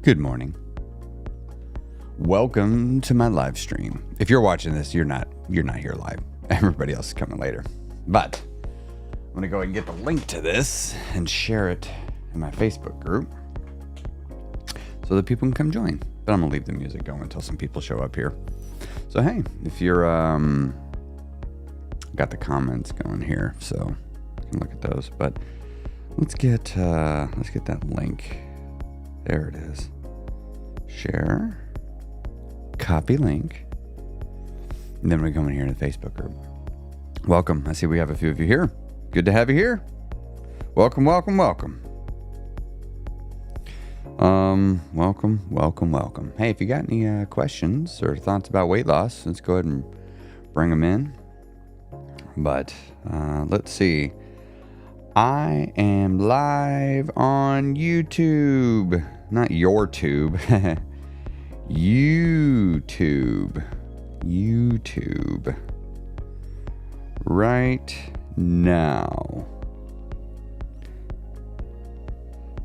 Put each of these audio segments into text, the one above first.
Good morning. Welcome to my live stream. If you're watching this, you're not here live. Everybody else is coming later. But I'm gonna go ahead and get the link to this and share it in my Facebook group so that people can come join. But I'm gonna leave the music going until some people show up here. So hey, if you're got the comments going here, so you can look at those. But let's get that link. There it is. Share. Copy link. And then we come in here in the Facebook group. Welcome. I see we have a few of you here. Good to have you here. Welcome, welcome, welcome. Welcome. Hey, if you got any questions or thoughts about weight loss, let's go ahead and bring them in. But let's see. I am live on YouTube. Not your tube. YouTube. Right now.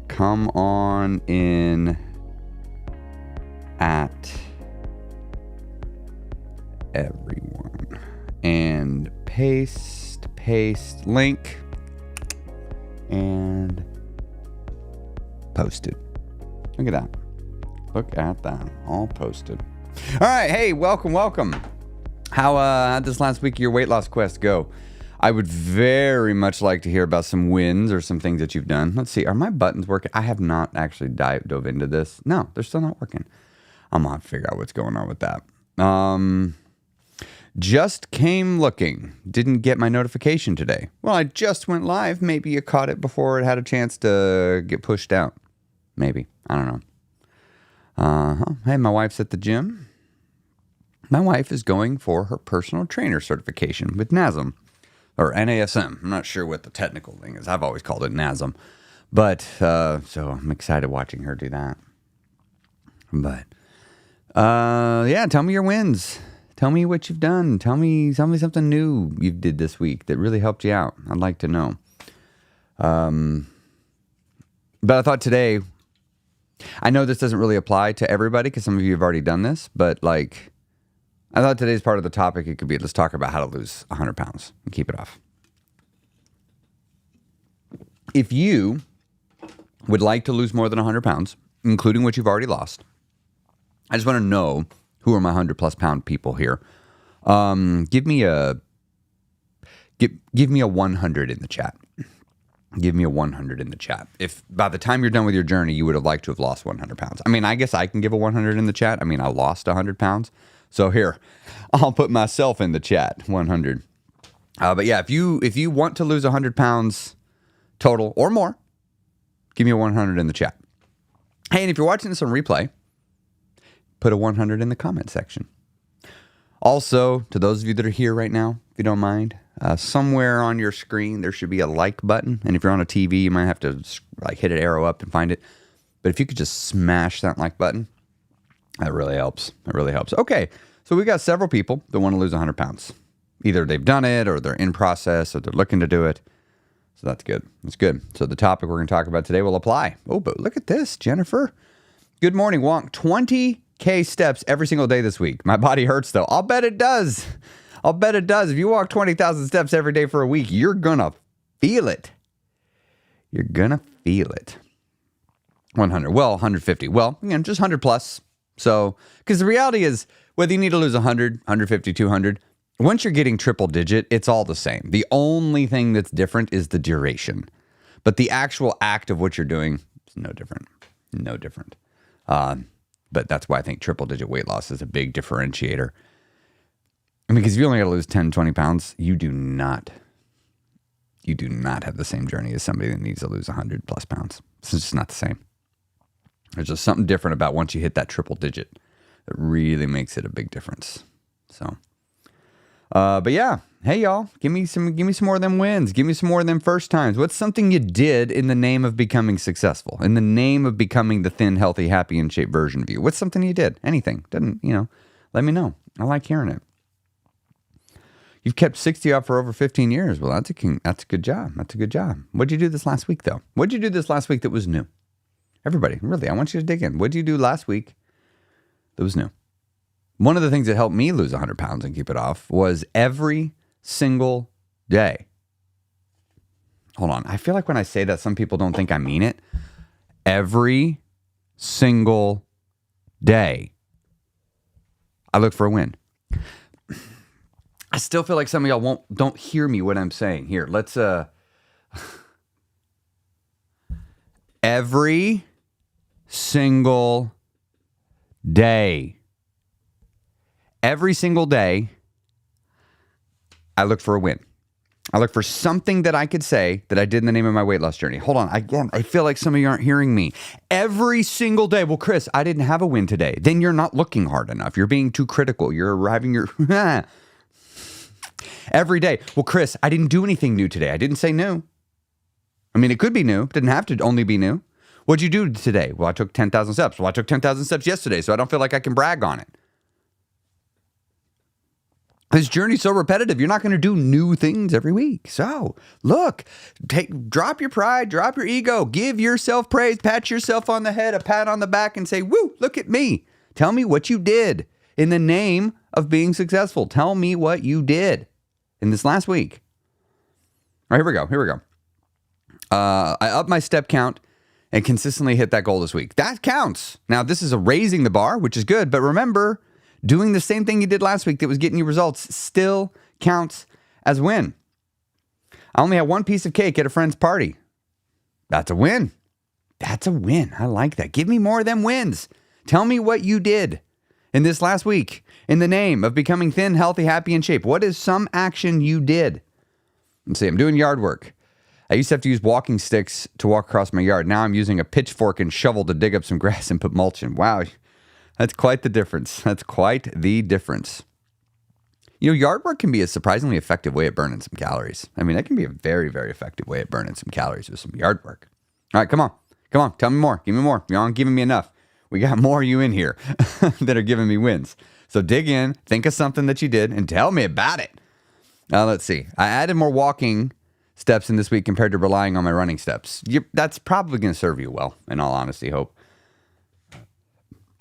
Come on in at everyone. And paste link. And posted. Look at that. All posted. All right. Hey, welcome. How'd this last week of your weight loss quest go? I would very much like to hear about some wins or some things that you've done. Let's see. Are my buttons working? I have not actually dove into this. No, they're still not working. I'm going to have to figure out what's going on with that. Just came looking. Didn't get my notification today. Well, I just went live. Maybe you caught it before it had a chance to get pushed out. Maybe. I don't know. Hey, my wife's at the gym. My wife is going for her personal trainer certification with NASM. Or NASM. I'm not sure what the technical thing is. I've always called it NASM. But, so I'm excited watching her do that. But, yeah, tell me your wins. Tell me what you've done. Tell me something new you did this week that really helped you out. I'd like to know. But I thought today, I know this doesn't really apply to everybody because some of you have already done this, but like, I thought today's part of the topic, it could be, let's talk about how to lose 100 pounds and keep it off. If you would like to lose more than 100 pounds, including what you've already lost, I just want to know who are my 100 plus pound people here. Give me a 100 in the chat. Give me a 100 in the chat. If by the time you're done with your journey, you would have liked to have lost 100 pounds. I mean, I guess I can give a 100 in the chat. I mean, I lost 100 pounds. So here, I'll put myself in the chat, 100. But yeah, if you want to lose 100 pounds total or more, give me a 100 in the chat. Hey, and if you're watching this on replay, put a 100 in the comment section. Also, to those of you that are here right now, if you don't mind, somewhere on your screen, there should be a like button. And if you're on a TV, you might have to like hit an arrow up and find it. But if you could just smash that like button, that really helps. Okay, so we got several people that want to lose 100 pounds. Either they've done it or they're in process or they're looking to do it. So that's good. So the topic we're going to talk about today will apply. Oh, but look at this, Jennifer. Good morning, Wonk. 20K steps every single day this week. My body hurts though. I'll bet it does. If you walk 20,000 steps every day for a week, you're going to feel it. 100. Well, 150. Well, again, just 100 plus. So, because the reality is, whether you need to lose 100, 150, 200, once you're getting triple digit, it's all the same. The only thing that's different is the duration. But the actual act of what you're doing is no different. But that's why I think triple digit weight loss is a big differentiator. I mean, because if you only got to lose 10, 20 pounds, you do not have the same journey as somebody that needs to lose 100 plus pounds. It's just not the same. There's just something different about once you hit that triple digit that really makes it a big difference. So, but yeah, hey y'all, give me some more of them wins. Give me some more of them first times. What's something you did in the name of becoming successful? In the name of becoming the thin, healthy, happy, in shape version of you? What's something you did? Anything? Let me know. I like hearing it. You've kept 60 off for over 15 years. Well, that's a good job. What'd you do this last week, though? What'd you do this last week that was new? Everybody, really, I want you to dig in. What did you do last week that was new? One of the things that helped me lose 100 pounds and keep it off was every single day. Hold on. I feel like when I say that, some people don't think I mean it. Every single day, I look for a win. I still feel like some of y'all don't hear me what I'm saying. Here, let's every single day. Every single day, I look for a win. I look for something that I could say that I did in the name of my weight loss journey. Hold on. Again, I feel like some of you aren't hearing me. Every single day. Well, Chris, I didn't have a win today. Then you're not looking hard enough. You're being too critical. You're arriving your... Every day. Well, Chris, I didn't do anything new today. I didn't say new. I mean, it could be new. It didn't have to only be new. What'd you do today? Well, I took 10,000 steps. Well, I took 10,000 steps yesterday, so I don't feel like I can brag on it. This journey's so repetitive, you're not going to do new things every week. So, look, drop your pride, drop your ego, give yourself praise, pat yourself on the head, a pat on the back, and say, woo, look at me. Tell me what you did in the name of being successful. Tell me what you did in this last week. All right, here we go. I upped my step count and consistently hit that goal this week. That counts. Now, this is a raising the bar, which is good, but remember, doing the same thing you did last week that was getting you results still counts as a win. I only had one piece of cake at a friend's party. That's a win. That's a win. I like that. Give me more of them wins. Tell me what you did in this last week in the name of becoming thin, healthy, happy, and in shape. What is some action you did? Let's see. I'm doing yard work. I used to have to use walking sticks to walk across my yard. Now I'm using a pitchfork and shovel to dig up some grass and put mulch in. Wow. That's quite the difference. That's quite the difference. You know, yard work can be a surprisingly effective way at burning some calories. I mean, that can be a very, very effective way at burning some calories with some yard work. All right, come on. Tell me more. Give me more. You aren't giving me enough. We got more of you in here that are giving me wins. So dig in, think of something that you did, and tell me about it. Now, let's see. I added more walking steps in this week compared to relying on my running steps. That's probably going to serve you well, in all honesty, Hope.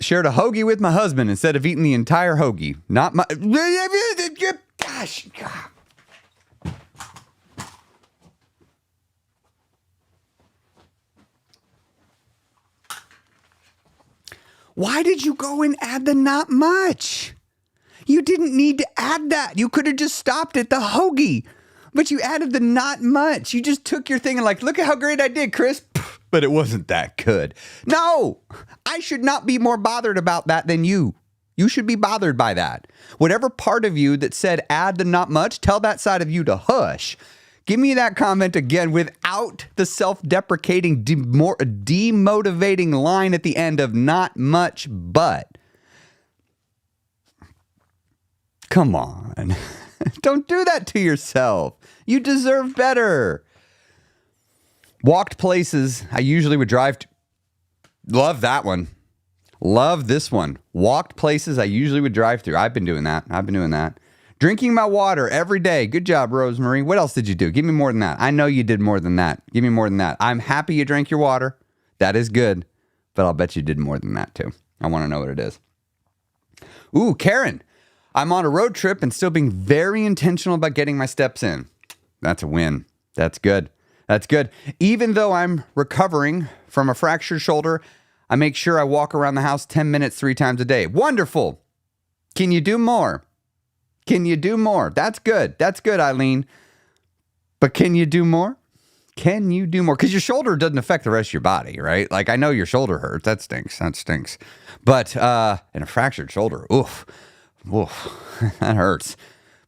Shared a hoagie with my husband instead of eating the entire hoagie. Not my... Gosh. Why did you go and add the not much? You didn't need to add that. You could have just stopped at the hoagie. But you added the not much. You just took your thing and like, look at how great I did, Chris. But it wasn't that good. No, I should not be more bothered about that than you. You should be bothered by that. Whatever part of you that said add the not much, tell that side of you to hush. Give me that comment again without the self-deprecating, demotivating line at the end of not much, but. Come on. Don't do that to yourself. You deserve better. Walked places I usually would drive to. Love that one. Love this one. Walked places I usually would drive through. I've been doing that. Drinking my water every day. Good job, Rosemary. What else did you do? Give me more than that. I know you did more than that. Give me more than that. I'm happy you drank your water. That is good. But I'll bet you did more than that too. I want to know what it is. Ooh, Karen. I'm on a road trip and still being very intentional about getting my steps in. That's a win. That's good. That's good. Even though I'm recovering from a fractured shoulder, I make sure I walk around the house 10 minutes 3 times a day. Wonderful. Can you do more? Can you do more? That's good. That's good, Eileen. But can you do more? Can you do more? Because your shoulder doesn't affect the rest of your body, right? Like, I know your shoulder hurts. That stinks. But in a fractured shoulder, oof, that hurts.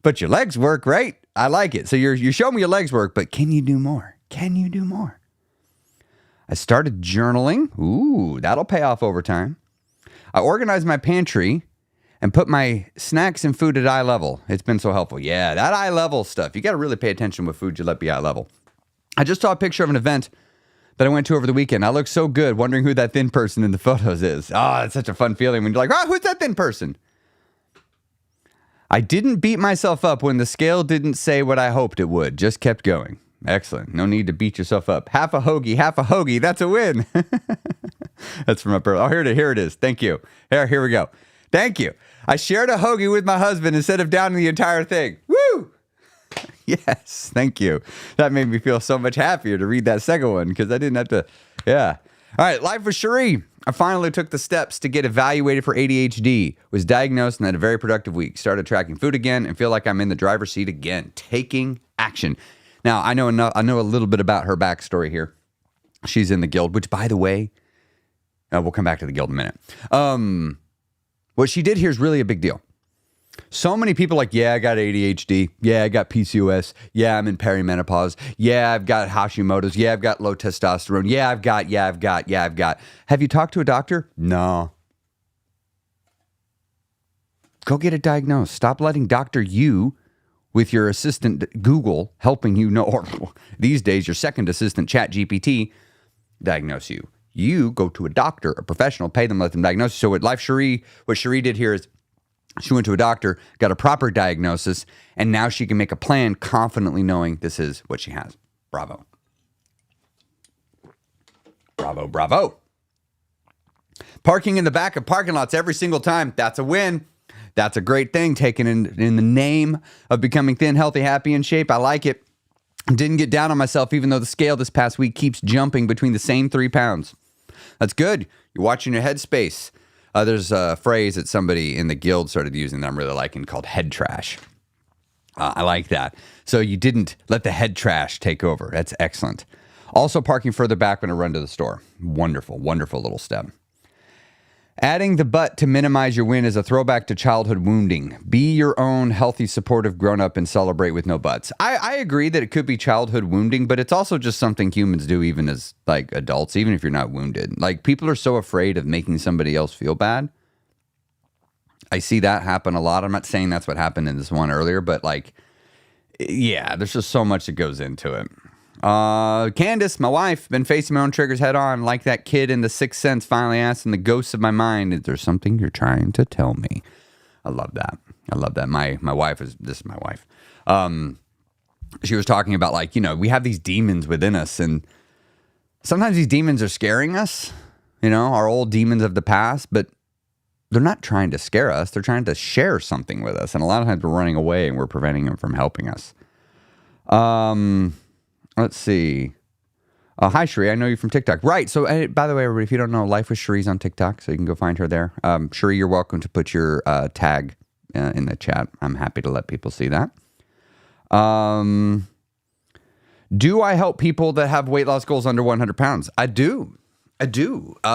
But your legs work, right? I like it. So you're showing me your legs work, but can you do more? Can you do more? I started journaling. Ooh, that'll pay off over time. I organized my pantry and put my snacks and food at eye level. It's been so helpful. Yeah, that eye level stuff. You got to really pay attention with food you let be eye level. I just saw a picture of an event that I went to over the weekend. I looked so good wondering who that thin person in the photos is. Oh, it's such a fun feeling when you're like, who's that thin person? I didn't beat myself up when the scale didn't say what I hoped it would. Just kept going. Excellent. No need to beat yourself up. Half a hoagie. That's a win. That's from my birthday. Oh, here it is. Thank you. Here we go. Thank you. I shared a hoagie with my husband instead of downing the entire thing. Woo! Yes, thank you. That made me feel so much happier to read that second one because I didn't have to. Yeah. All right, life with Cherie. I finally took the steps to get evaluated for ADHD. Was diagnosed and had a very productive week. Started tracking food again and feel like I'm in the driver's seat again. Taking action. Now, I know a little bit about her backstory here. She's in the guild, which, by the way, we'll come back to the guild in a minute. What she did here is really a big deal. So many people are like, yeah, I got ADHD. Yeah, I got PCOS. Yeah, I'm in perimenopause. Yeah, I've got Hashimoto's. Yeah, I've got low testosterone. Yeah, I've got. Have you talked to a doctor? No. Go get it diagnosed. Stop letting Dr. You with your assistant Google helping you know, or these days your second assistant ChatGPT diagnose you. You go to a doctor, a professional, pay them, let them diagnose you. So what Cherie did here is she went to a doctor, got a proper diagnosis, and now she can make a plan confidently knowing this is what she has. Bravo. Bravo, bravo. Parking in the back of parking lots every single time, that's a win. That's a great thing, taken in the name of becoming thin, healthy, happy, and shape. I like it. Didn't get down on myself, even though the scale this past week keeps jumping between the same 3 pounds. That's good. You're watching your headspace. There's a phrase that somebody in the guild started using that I'm really liking called head trash. I like that. So you didn't let the head trash take over. That's excellent. Also parking further back when I run to the store. Wonderful, wonderful little step. Adding the but to minimize your win is a throwback to childhood wounding. Be your own healthy, supportive grown-up and celebrate with no buts. I agree that it could be childhood wounding, but it's also just something humans do even as like adults, even if you're not wounded. Like people are so afraid of making somebody else feel bad. I see that happen a lot. I'm not saying that's what happened in this one earlier, but like, yeah, there's just so much that goes into it. Candace, my wife, been facing my own triggers head on, like that kid in The Sixth Sense finally asking the ghosts of my mind, is there something you're trying to tell me? I love that. I love that. My wife this is my wife. She was talking about like, you know, we have these demons within us and sometimes these demons are scaring us, you know, our old demons of the past, but they're not trying to scare us. They're trying to share something with us. And a lot of times we're running away and we're preventing them from helping us. Let's see. Hi, Cherie. I know you from TikTok. Right. So, by the way, everybody, if you don't know, Life with Cherie's on TikTok, so you can go find her there. Cherie, you're welcome to put your tag in the chat. I'm happy to let people see that. Do I help people that have weight loss goals under 100 pounds? I do.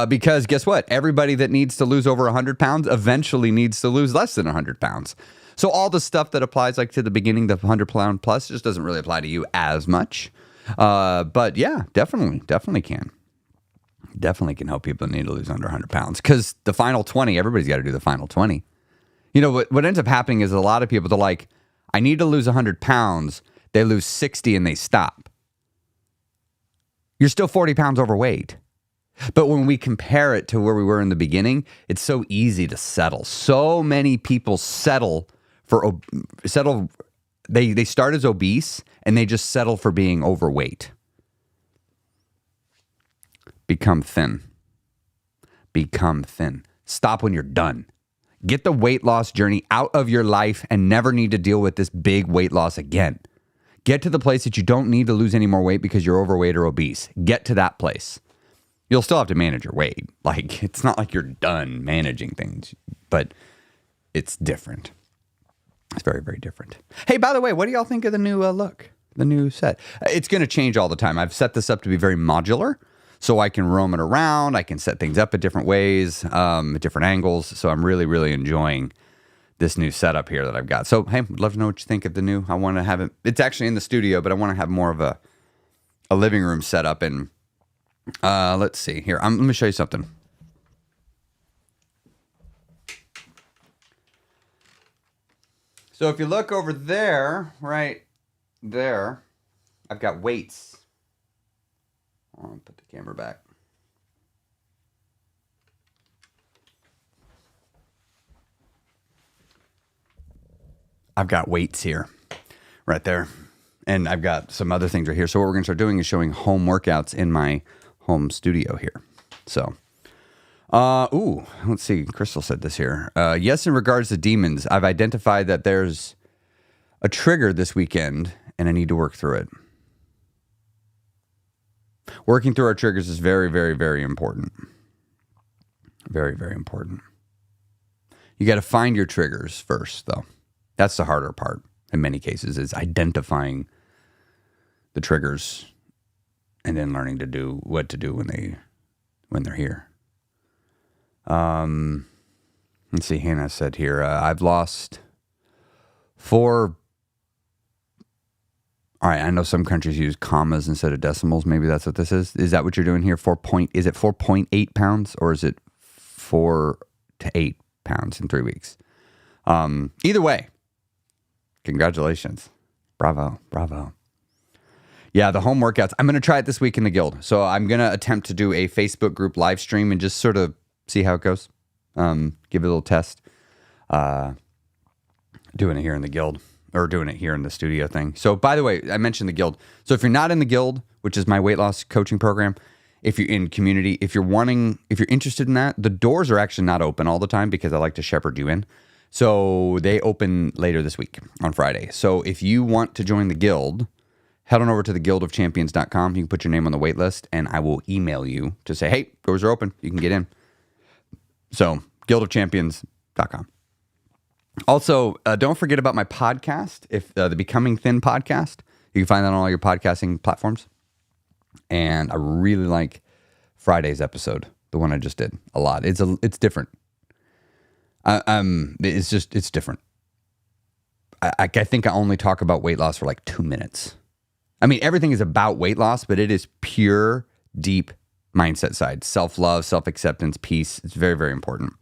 Because guess what? Everybody that needs to lose over 100 pounds eventually needs to lose less than 100 pounds. So all the stuff that applies like to the beginning, the 100 pound plus, just doesn't really apply to you as much. But yeah, definitely can. Definitely can help people that need to lose under 100 pounds. Because the final 20, everybody's got to do the final 20. You know, what ends up happening is a lot of people, they're like, I need to lose 100 pounds. They lose 60 and they stop. You're still 40 pounds overweight. But when we compare it to where we were in the beginning, it's so easy to settle. So many people they start as obese and they just settle for being overweight. Become thin. Stop when you're done. Get the weight loss journey out of your life and never need to deal with this big weight loss again. Get to the place that you don't need to lose any more weight because you're overweight or obese. Get to that place. You'll still have to manage your weight. Like, it's not like you're done managing things, but it's different. It's very, very different. Hey, by the way, what do y'all think of the new look? The new set? It's going to change all the time. I've set this up to be very modular, so I can roam it around. I can set things up at different ways, at different angles. So I'm really, really enjoying this new setup here that I've got. So, hey, I'd love to know what you think of the new. I want to have it. It's actually in the studio, but I want to have more of a living room setup. And let's see here. Let me show you something. So if you look over there, right there, I've got weights. I'll put the camera back. I've got weights here, right there. And I've got some other things right here. So what we're going to start doing is showing home workouts in my home studio here. So Let's see. Crystal said this here. Yes, in regards to demons, I've identified that there's a trigger this weekend and I need to work through it. Working through our triggers is very, very, very important. Very, very important. You got to find your triggers first, though. That's the harder part in many cases, is identifying the triggers and then learning to do what to do when they're here. Let's see. Hannah said here, I've lost 4. All right, I know some countries use commas instead of decimals. Maybe that's what this is. Is that what you're doing here? Is it 4.8 pounds or is it 4 to 8 pounds in 3 weeks? Either way, congratulations. Bravo. Yeah, the home workouts. I'm going to try it this week in the guild. So I'm going to attempt to do a Facebook group live stream and just sort of see how it goes. Give it a little test. Doing it here in the guild. Or doing it here in the studio thing. So, by the way, I mentioned the guild. So, if you're not in the guild, which is my weight loss coaching program, if you're in community, if you're interested in that, the doors are actually not open all the time because I like to shepherd you in. So, they open later this week on Friday. So, if you want to join the guild, head on over to theguildofchampions.com. You can put your name on the wait list, and I will email you to say, hey, doors are open. You can get in. So, guildofchampions.com. Also, don't forget about my podcast, the Becoming Thin podcast. You can find that on all your podcasting platforms. And I really like Friday's episode, the one I just did, a lot. It's different. It's different. I think I only talk about weight loss for like 2 minutes. I mean, everything is about weight loss, but it is pure, deep mindset side. Self-love, self-acceptance, peace. It's very, very important.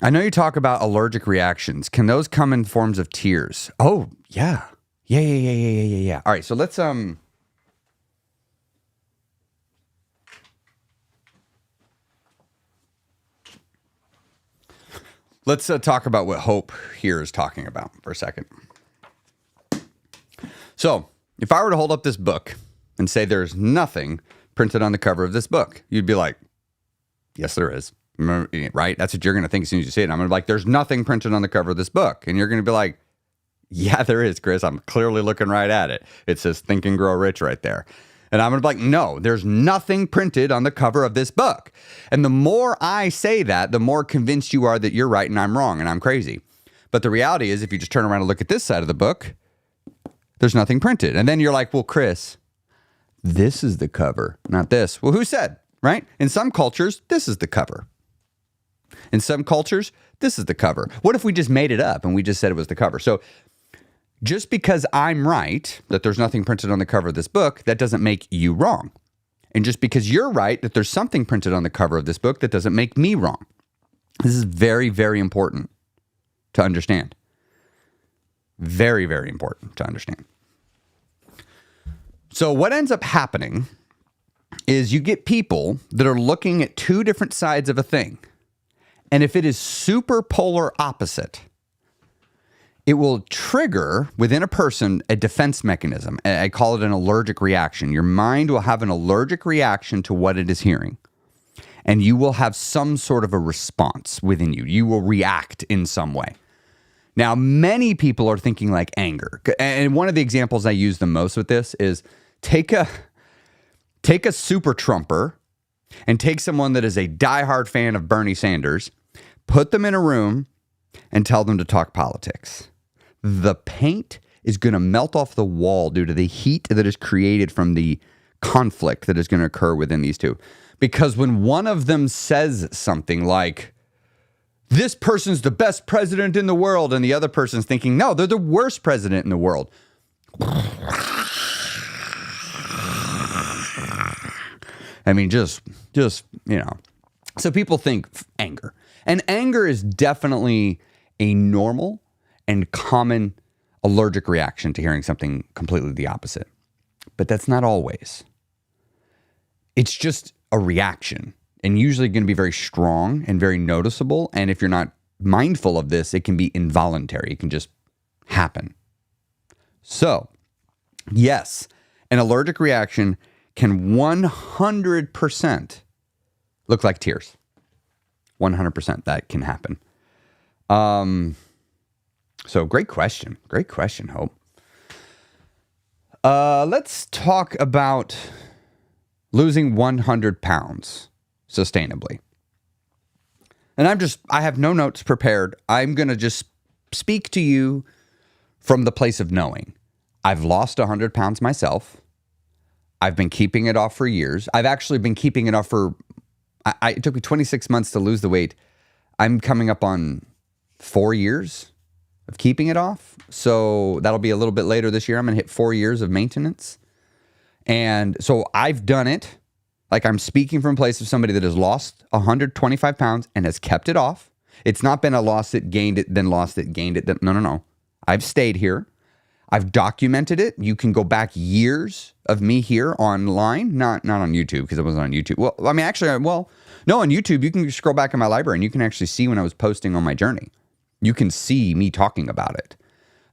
I know you talk about allergic reactions. Can those come in forms of tears? Oh, yeah. Yeah. All right, so let's talk about what Hope here is talking about for a second. So, if I were to hold up this book and say there's nothing printed on the cover of this book, you'd be like, yes, there is. Right? That's what you're going to think as soon as you see it. I'm going to be like, there's nothing printed on the cover of this book. And you're going to be like, yeah, there is, Chris. I'm clearly looking right at it. It says Think and Grow Rich right there. And I'm going to be like, no, there's nothing printed on the cover of this book. And the more I say that, the more convinced you are that you're right and I'm wrong and I'm crazy. But the reality is, if you just turn around and look at this side of the book, there's nothing printed. And then you're like, well, Chris, this is the cover, not this. Well, who said, right? In some cultures, this is the cover. In some cultures, this is the cover. What if we just made it up and we just said it was the cover? So just because I'm right that there's nothing printed on the cover of this book, that doesn't make you wrong. And just because you're right that there's something printed on the cover of this book, that doesn't make me wrong. This is very, very important to understand. Very, very important to understand. So what ends up happening is you get people that are looking at two different sides of a thing. And if it is super polar opposite, it will trigger within a person a defense mechanism. I call it an allergic reaction. Your mind will have an allergic reaction to what it is hearing. And you will have some sort of a response within you. You will react in some way. Now, many people are thinking like anger. And one of the examples I use the most with this is take a super Trumper and take someone that is a diehard fan of Bernie Sanders, put them in a room and tell them to talk politics. The paint is going to melt off the wall due to the heat that is created from the conflict that is going to occur within these two. Because when one of them says something like, this person's the best president in the world, and the other person's thinking, no, they're the worst president in the world. I mean, just, you know. So people think anger. And anger is definitely a normal and common allergic reaction to hearing something completely the opposite. But that's not always. It's just a reaction, and usually going to be very strong and very noticeable. And if you're not mindful of this, it can be involuntary. It can just happen. So, yes, an allergic reaction can 100% look like tears. 100% that can happen. So great question. Great question, Hope. Let's talk about losing 100 pounds sustainably. And I have no notes prepared. I'm going to just speak to you from the place of knowing. I've lost 100 pounds myself. I've been keeping it off for years. I've actually been keeping it off for, it took me 26 months to lose the weight. I'm coming up on 4 years of keeping it off. So that'll be a little bit later this year. I'm going to hit 4 years of maintenance. And so I've done it. Like, I'm speaking from a place of somebody that has lost 125 pounds and has kept it off. It's not been a lost it, gained it, then lost it, gained it. Then, no. I've stayed here. I've documented it. You can go back years of me here online, not on YouTube, because it wasn't on YouTube. Well, I mean, actually, no, on YouTube, you can scroll back in my library and you can actually see when I was posting on my journey. You can see me talking about it.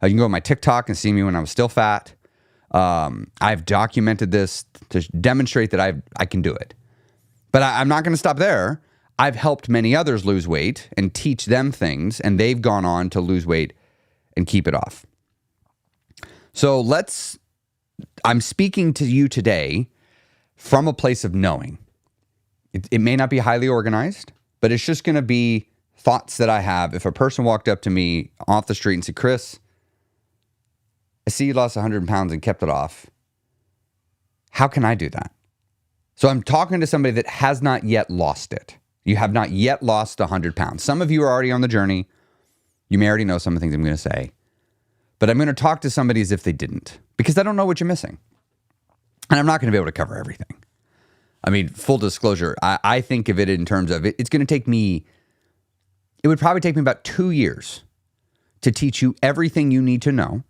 You can go on my TikTok and see me when I was still fat. I've documented this to demonstrate that I can do it. But I'm not going to stop there. I've helped many others lose weight and teach them things, and they've gone on to lose weight and keep it off. So I'm speaking to you today from a place of knowing. It may not be highly organized, but it's just going to be thoughts that I have. If a person walked up to me off the street and said, Chris, I see you lost 100 pounds and kept it off. How can I do that? So I'm talking to somebody that has not yet lost it. You have not yet lost 100 pounds. Some of you are already on the journey. You may already know some of the things I'm going to say. But I'm going to talk to somebody as if they didn't, because I don't know what you're missing. And I'm not going to be able to cover everything. I mean, full disclosure, I think of it in terms of it's going to take me, it would probably take me about 2 years to teach you everything you need to know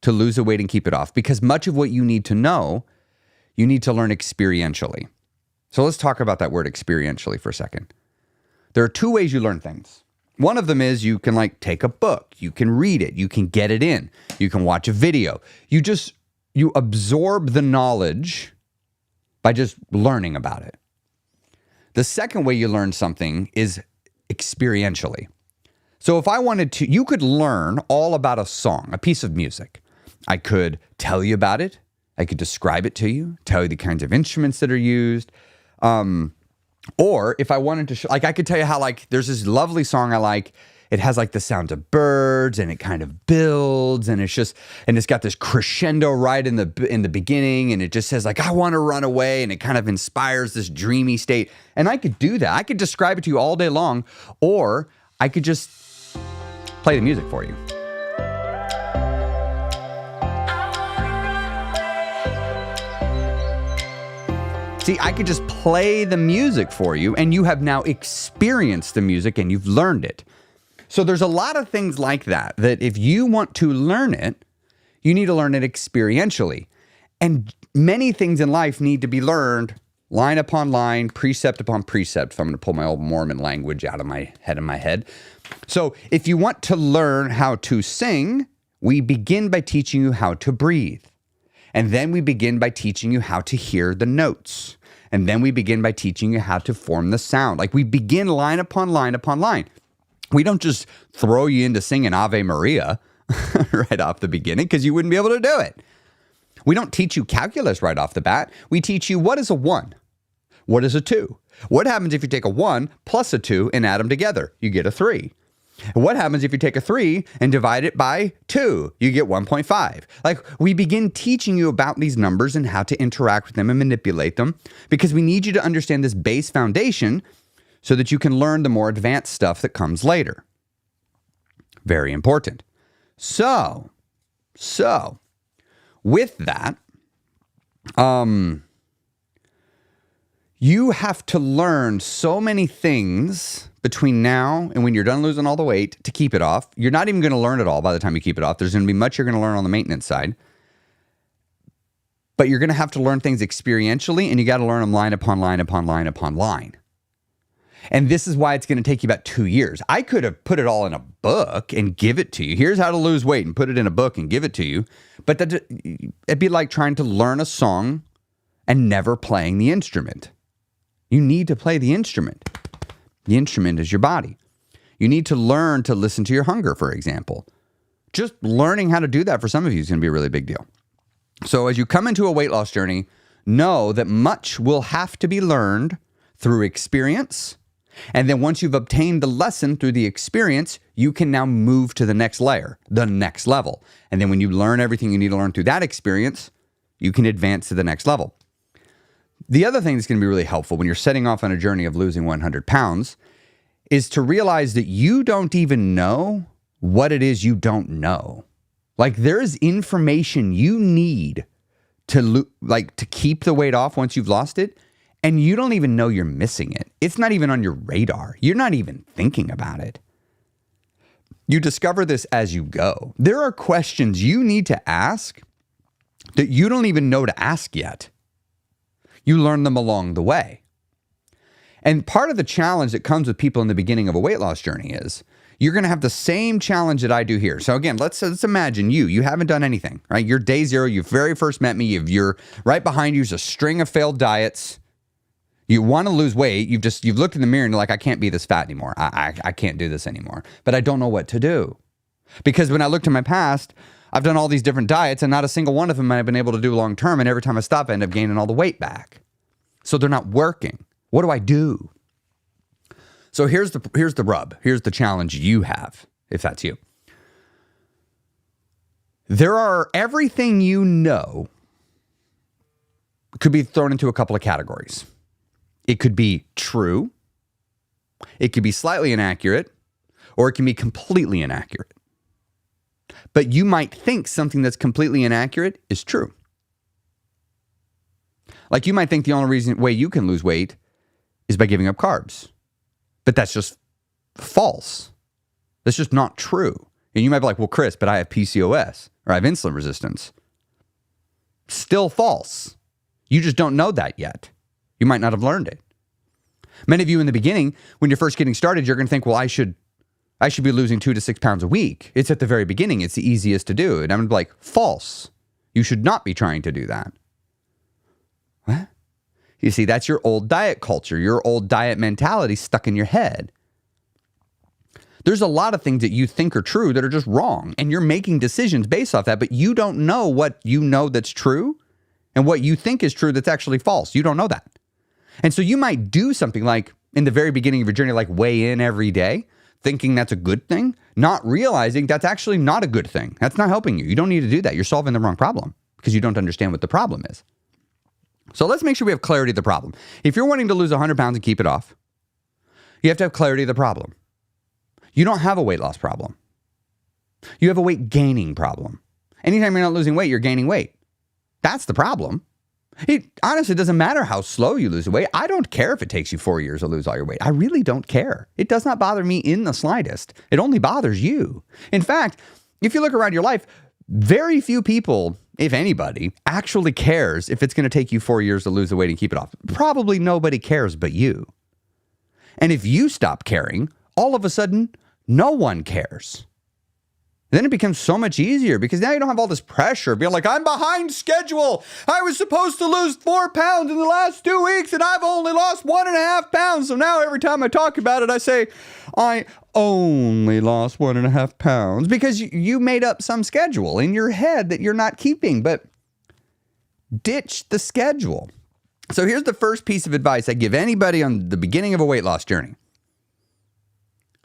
to lose the weight and keep it off, because much of what you need to know, you need to learn experientially. So let's talk about that word experientially for a second. There are 2 ways you learn things. One of them is you can take a book, you can read it, you can get it in, you can watch a video. You absorb the knowledge by just learning about it. The second way you learn something is experientially. So if I wanted to, you could learn all about a song, a piece of music. I could tell you about it. I could describe it to you, tell you the kinds of instruments that are used. Or if I wanted to, I could tell you how, there's this lovely song I like. It has the sound of birds, and it kind of builds, and it's got this crescendo right in the beginning, and it just says I want to run away, and it kind of inspires this dreamy state. And I could do that. I could describe it to you all day long, or I could just play the music for you. See, I could just play the music for you, and you have now experienced the music and you've learned it. So there's a lot of things like that if you want to learn it, you need to learn it experientially. And many things in life need to be learned line upon line, precept upon precept, if I'm going to pull my old Mormon language out of my head. So if you want to learn how to sing, we begin by teaching you how to breathe. And then we begin by teaching you how to hear the notes. And then we begin by teaching you how to form the sound. We begin line upon line upon line. We don't just throw you into singing Ave Maria right off the beginning, because you wouldn't be able to do it. We don't teach you calculus right off the bat. We teach you, what is a 1? What is a 2? What happens if you take a 1 plus a 2 and add them together? You get a 3. What happens if you take a 3 and divide it by 2? You get 1.5. We begin teaching you about these numbers and how to interact with them and manipulate them, because we need you to understand this base foundation so that you can learn the more advanced stuff that comes later. Very important. So with that, you have to learn so many things between now and when you're done losing all the weight to keep it off. You're not even going to learn it all by the time you keep it off. There's going to be much you're going to learn on the maintenance side. But you're going to have to learn things experientially, and you got to learn them line upon line upon line upon line. And this is why it's going to take you about 2 years. I could have put it all in a book and give it to you. Here's how to lose weight, and put it in a book and give it to you. But it'd be like trying to learn a song and never playing the instrument. You need to play the instrument. The instrument is your body. You need to learn to listen to your hunger, for example. Just learning how to do that for some of you is going to be a really big deal. So as you come into a weight loss journey, know that much will have to be learned through experience. And then once you've obtained the lesson through the experience, you can now move to the next layer, the next level. And then when you learn everything you need to learn through that experience, you can advance to the next level. The other thing that's going to be really helpful when you're setting off on a journey of losing 100 pounds is to realize that you don't even know what it is you don't know. Like, there is information you need to keep the weight off once you've lost it, and you don't even know you're missing it. It's not even on your radar. You're not even thinking about it. You discover this as you go. There are questions you need to ask that you don't even know to ask yet. You learn them along the way. And part of the challenge that comes with people in the beginning of a weight loss journey is you're going to have the same challenge that I do here. So again, let's imagine you haven't done anything, right? You're day zero. You very first met me. You're right behind you is a string of failed diets. You want to lose weight. You've looked in the mirror and you're like, I can't be this fat anymore. I can't do this anymore. But I don't know what to do. Because when I look to my past, I've done all these different diets and not a single one of them I've been able to do long term. And every time I stop, I end up gaining all the weight back. So they're not working. What do I do? So here's the rub. Here's the challenge you have, if that's you. Everything you know could be thrown into a couple of categories. It could be true, it could be slightly inaccurate, or it can be completely inaccurate. But you might think something that's completely inaccurate is true. Like, you might think the only way you can lose weight is by giving up carbs. But that's just false. That's just not true. And you might be like, well, Chris, but I have PCOS or I have insulin resistance. Still false. You just don't know that yet. You might not have learned it. Many of you in the beginning, when you're first getting started, you're going to think, well, I should be losing 2 to 6 pounds a week. It's at the very beginning. It's the easiest to do. And I'm going to be like, false. You should not be trying to do that. What? You see, that's your old diet culture, your old diet mentality stuck in your head. There's a lot of things that you think are true that are just wrong, and you're making decisions based off that, but you don't know what you know that's true and what you think is true that's actually false. You don't know that. And so you might do something like in the very beginning of your journey, like weigh in every day, thinking that's a good thing, not realizing that's actually not a good thing. That's not helping you. You don't need to do that. You're solving the wrong problem because you don't understand what the problem is. So let's make sure we have clarity of the problem. If you're wanting to lose 100 pounds and keep it off, you have to have clarity of the problem. You don't have a weight loss problem. You have a weight gaining problem. Anytime you're not losing weight, you're gaining weight. That's the problem. It honestly doesn't matter how slow you lose the weight. I don't care if it takes you 4 years to lose all your weight. I really don't care. It does not bother me in the slightest. It only bothers you. In fact, if you look around your life, very few people, if anybody, actually cares if it's going to take you 4 years to lose the weight and keep it off. Probably nobody cares but you. And if you stop caring, all of a sudden, no one cares. Then it becomes so much easier because now you don't have all this pressure being like, I'm behind schedule. I was supposed to lose 4 pounds in the last 2 weeks and I've only lost 1.5 pounds. So now every time I talk about it, I say, I only lost 1.5 pounds because you made up some schedule in your head that you're not keeping, but ditch the schedule. So here's the first piece of advice I give anybody on the beginning of a weight loss journey.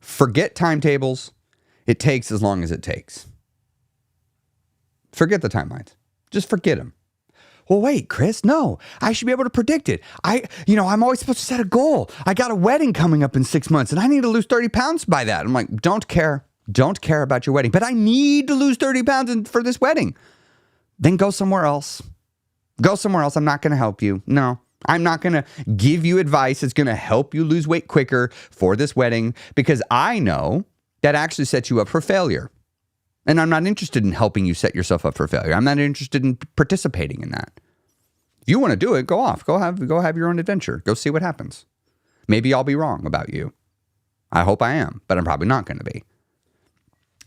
Forget timetables. It takes as long as it takes. Forget the timelines. Just forget them. Well, wait, Chris, no, I should be able to predict it. I'm always supposed to set a goal. I got a wedding coming up in 6 months and I need to lose 30 pounds by that. I'm like, don't care about your wedding, but I need to lose 30 pounds for this wedding. Then go somewhere else. Go somewhere else. I'm not going to help you. No, I'm not going to give you advice that's going to help you lose weight quicker for this wedding because I know that actually sets you up for failure. And I'm not interested in helping you set yourself up for failure. I'm not interested in participating in that. If you want to do it, go off. Go have your own adventure. Go see what happens. Maybe I'll be wrong about you. I hope I am, but I'm probably not going to be.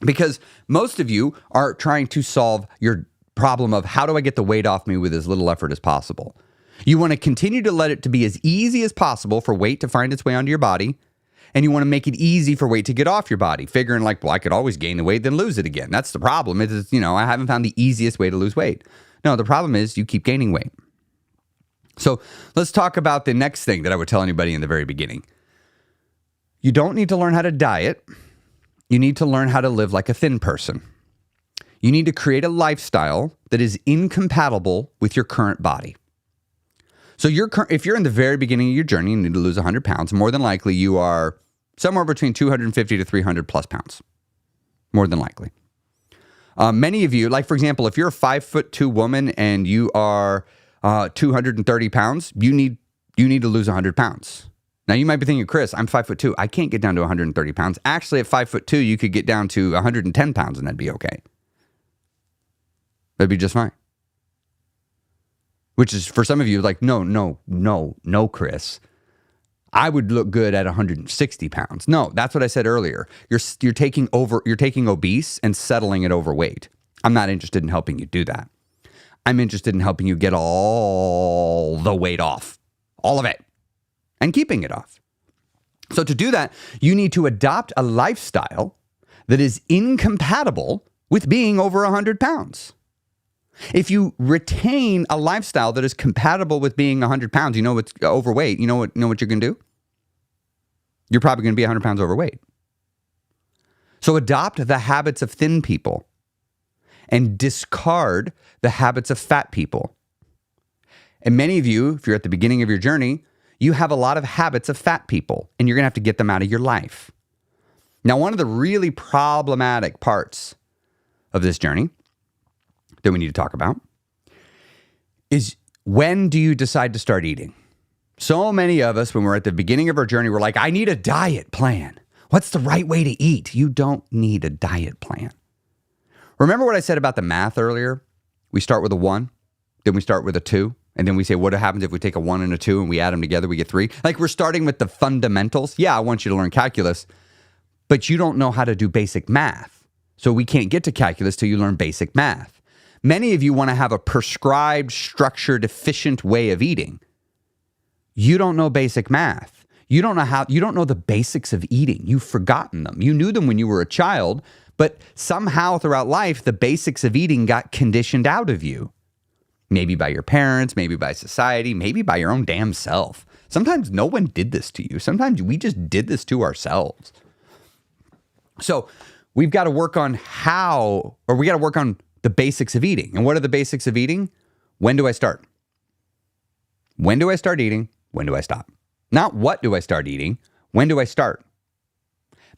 Because most of you are trying to solve your problem of how do I get the weight off me with as little effort as possible. You want to continue to let it to be as easy as possible for weight to find its way onto your body. And you want to make it easy for weight to get off your body, figuring like, well, I could always gain the weight, then lose it again. That's the problem. It is, I haven't found the easiest way to lose weight. No, the problem is you keep gaining weight. So let's talk about the next thing that I would tell anybody in the very beginning. You don't need to learn how to diet. You need to learn how to live like a thin person. You need to create a lifestyle that is incompatible with your current body. So if you're in the very beginning of your journey and you need to lose 100 pounds, more than likely you are somewhere between 250 to 300 plus pounds. More than likely. Many of you, like for example, if you're a 5'2" woman and you are 230 pounds, you need to lose 100 pounds. Now you might be thinking, Chris, I'm 5'2". I can't get down to 130 pounds. Actually, at 5'2", you could get down to 110 pounds and that'd be okay. That'd be just fine. Which is for some of you like, no, Chris. I would look good at 160 pounds. No, that's what I said earlier. You're taking obese and settling it overweight. I'm not interested in helping you do that. I'm interested in helping you get all the weight off. All of it. And keeping it off. So to do that, you need to adopt a lifestyle that is incompatible with being over 100 pounds. If you retain a lifestyle that is compatible with being 100 pounds, it's overweight, you know what you're going to do? You're probably going to be 100 pounds overweight. So adopt the habits of thin people and discard the habits of fat people. And many of you, if you're at the beginning of your journey, you have a lot of habits of fat people, and you're going to have to get them out of your life. Now, one of the really problematic parts of this journey that we need to talk about is, when do you decide to start eating? So many of us, when we're at the beginning of our journey, we're like, I need a diet plan. What's the right way to eat? You don't need a diet plan. Remember what I said about the math earlier? We start with a 1, then we start with a 2, and then we say, what happens if we take a 1 and a 2 and we add them together, we get 3? Like, we're starting with the fundamentals. Yeah, I want you to learn calculus, but you don't know how to do basic math. So we can't get to calculus till you learn basic math. Many of you want to have a prescribed, structured, efficient way of eating. You don't know basic math. You don't know the basics of eating. You've forgotten them. You knew them when you were a child, but somehow throughout life, the basics of eating got conditioned out of you. Maybe by your parents, maybe by society, maybe by your own damn self. Sometimes no one did this to you. Sometimes we just did this to ourselves. So we've got to work on the basics of eating. And what are the basics of eating? When do I start? When do I start eating? When do I stop? Not what do I start eating? When do I start?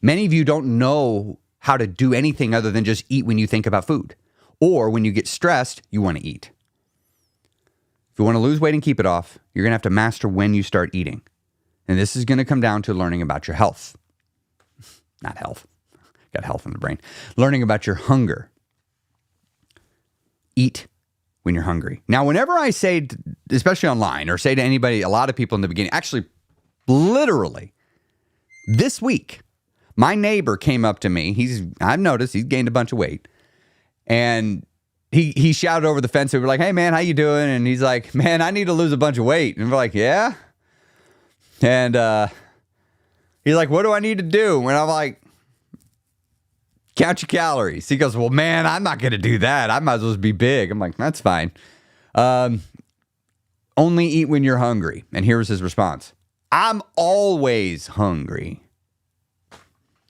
Many of you don't know how to do anything other than just eat when you think about food. Or when you get stressed, you want to eat. If you want to lose weight and keep it off, you're going to have to master when you start eating. And this is going to come down to learning about your health. Not health. Got health in the brain. Learning about your hunger. Eat when you're hungry. Now, whenever I say, especially online, or say to anybody, a lot of people in the beginning, actually, literally, this week, my neighbor came up to me. I've noticed he's gained a bunch of weight. And he shouted over the fence. We were like, hey, man, how you doing? And he's like, man, I need to lose a bunch of weight. And we're like, yeah? And he's like, what do I need to do? And I'm like, count your calories. He goes, well, man, I'm not going to do that. I might as well be big. I'm like, that's fine. Only eat when you're hungry. And here's his response. I'm always hungry.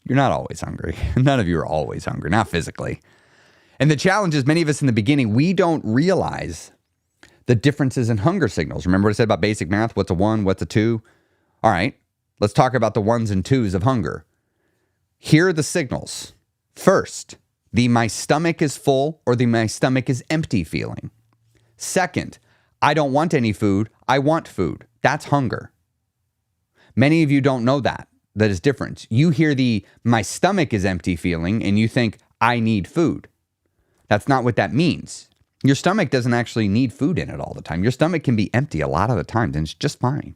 You're not always hungry. None of you are always hungry, not physically. And the challenge is, many of us in the beginning, we don't realize the differences in hunger signals. Remember what I said about basic math? What's a 1? What's a 2? All right, let's talk about the 1s and 2s of hunger. Here are the signals. First, the my stomach is full or the my stomach is empty feeling. Second, I don't want any food. I want food. That's hunger. Many of you don't know that. That is different. You hear the my stomach is empty feeling and you think I need food. That's not what that means. Your stomach doesn't actually need food in it all the time. Your stomach can be empty a lot of the times, and it's just fine.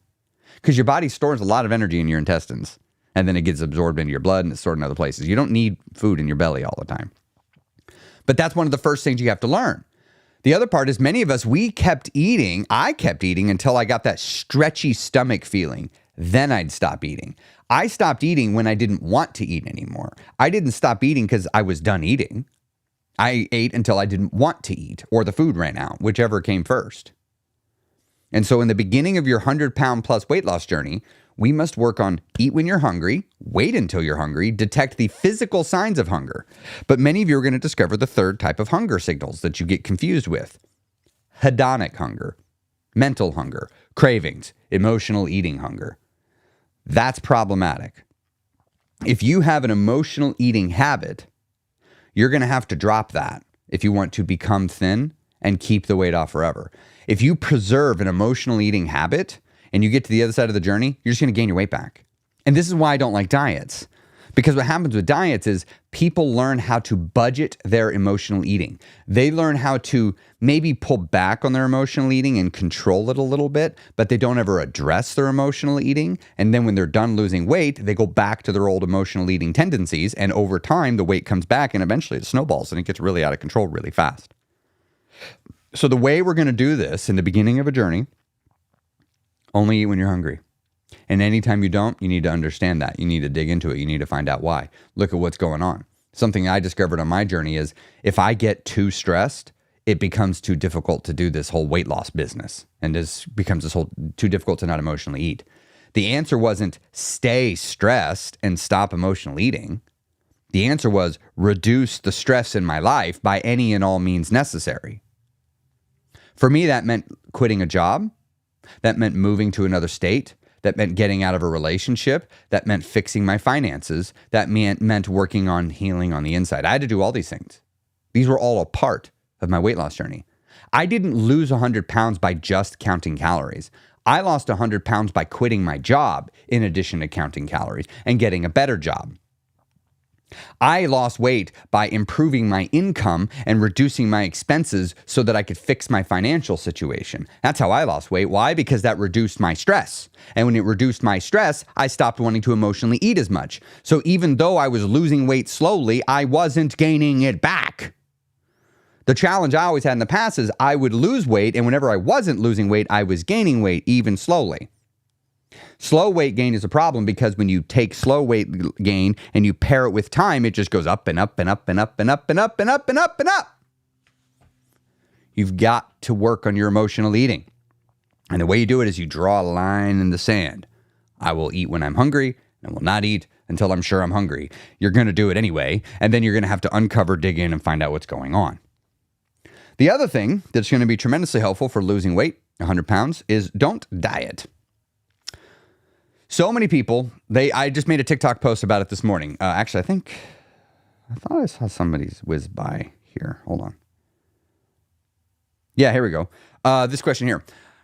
Because your body stores a lot of energy in your intestines, and then it gets absorbed into your blood and it's stored in other places. You don't need food in your belly all the time. But that's one of the first things you have to learn. The other part is many of us, I kept eating until I got that stretchy stomach feeling. Then I'd stop eating. I stopped eating when I didn't want to eat anymore. I didn't stop eating because I was done eating. I ate until I didn't want to eat or the food ran out, whichever came first. And so in the beginning of your 100-pound plus weight loss journey, we must work on eat when you're hungry, wait until you're hungry, detect the physical signs of hunger. But many of you are going to discover the third type of hunger signals that you get confused with. Hedonic hunger, mental hunger, cravings, emotional eating hunger. That's problematic. If you have an emotional eating habit, you're going to have to drop that if you want to become thin and keep the weight off forever. If you preserve an emotional eating habit and you get to the other side of the journey, you're just going to gain your weight back. And this is why I don't like diets. Because what happens with diets is people learn how to budget their emotional eating. They learn how to maybe pull back on their emotional eating and control it a little bit, but they don't ever address their emotional eating. And then when they're done losing weight, they go back to their old emotional eating tendencies. And over time, the weight comes back and eventually it snowballs and it gets really out of control really fast. So the way we're going to do this in the beginning of a journey, only eat when you're hungry. And anytime you don't, you need to understand that. You need to dig into it. You need to find out why. Look at what's going on. Something I discovered on my journey is if I get too stressed, it becomes too difficult to do this whole weight loss business. And this becomes this whole too difficult to not emotionally eat. The answer wasn't stay stressed and stop emotional eating. The answer was reduce the stress in my life by any and all means necessary. For me, that meant quitting a job. That meant moving to another state. That meant getting out of a relationship. That meant fixing my finances. That meant working on healing on the inside. I had to do all these things. These were all a part of my weight loss journey. I didn't lose 100 pounds by just counting calories. I lost 100 pounds by quitting my job in addition to counting calories and getting a better job. I lost weight by improving my income and reducing my expenses so that I could fix my financial situation. That's how I lost weight. Why? Because that reduced my stress. And when it reduced my stress, I stopped wanting to emotionally eat as much. So even though I was losing weight slowly, I wasn't gaining it back. The challenge I always had in the past is I would lose weight, and whenever I wasn't losing weight, I was gaining weight even slowly. Slow weight gain is a problem because when you take slow weight gain and you pair it with time, it just goes up and up and up and up and up and up and up and up and up. You've got to work on your emotional eating. And the way you do it is you draw a line in the sand. I will eat when I'm hungry and will not eat until I'm sure I'm hungry. You're going to do it anyway, and then you're going to have to uncover, dig in, and find out what's going on. The other thing that's going to be tremendously helpful for losing weight, 100 pounds, is don't diet. So many people, I just made a TikTok post about it this morning. Actually, I thought I saw somebody's whiz by here. Hold on. Yeah, here we go. This question here.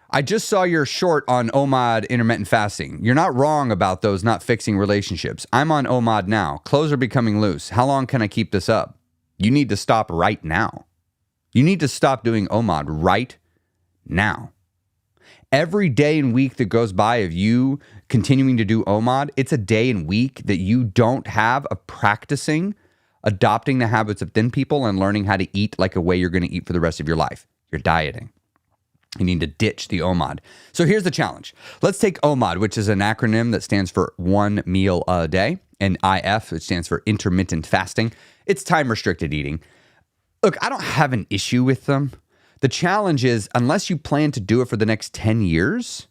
I just saw your short on OMAD intermittent fasting. You're not wrong about those not fixing relationships. I'm on OMAD now. Clothes are becoming loose. How long can I keep this up? You need to stop right now. You need to stop doing OMAD right now. Every day and week that goes by of you continuing to do OMAD, it's a day and week that you don't have of practicing, adopting the habits of thin people and learning how to eat like a way you're going to eat for the rest of your life. You're dieting. You need to ditch the OMAD. So here's the challenge. Let's take OMAD, which is an acronym that stands for one meal a day, and IF, which stands for intermittent fasting. It's time-restricted eating. Look, I don't have an issue with them. The challenge is, unless you plan to do it for the next 10 years,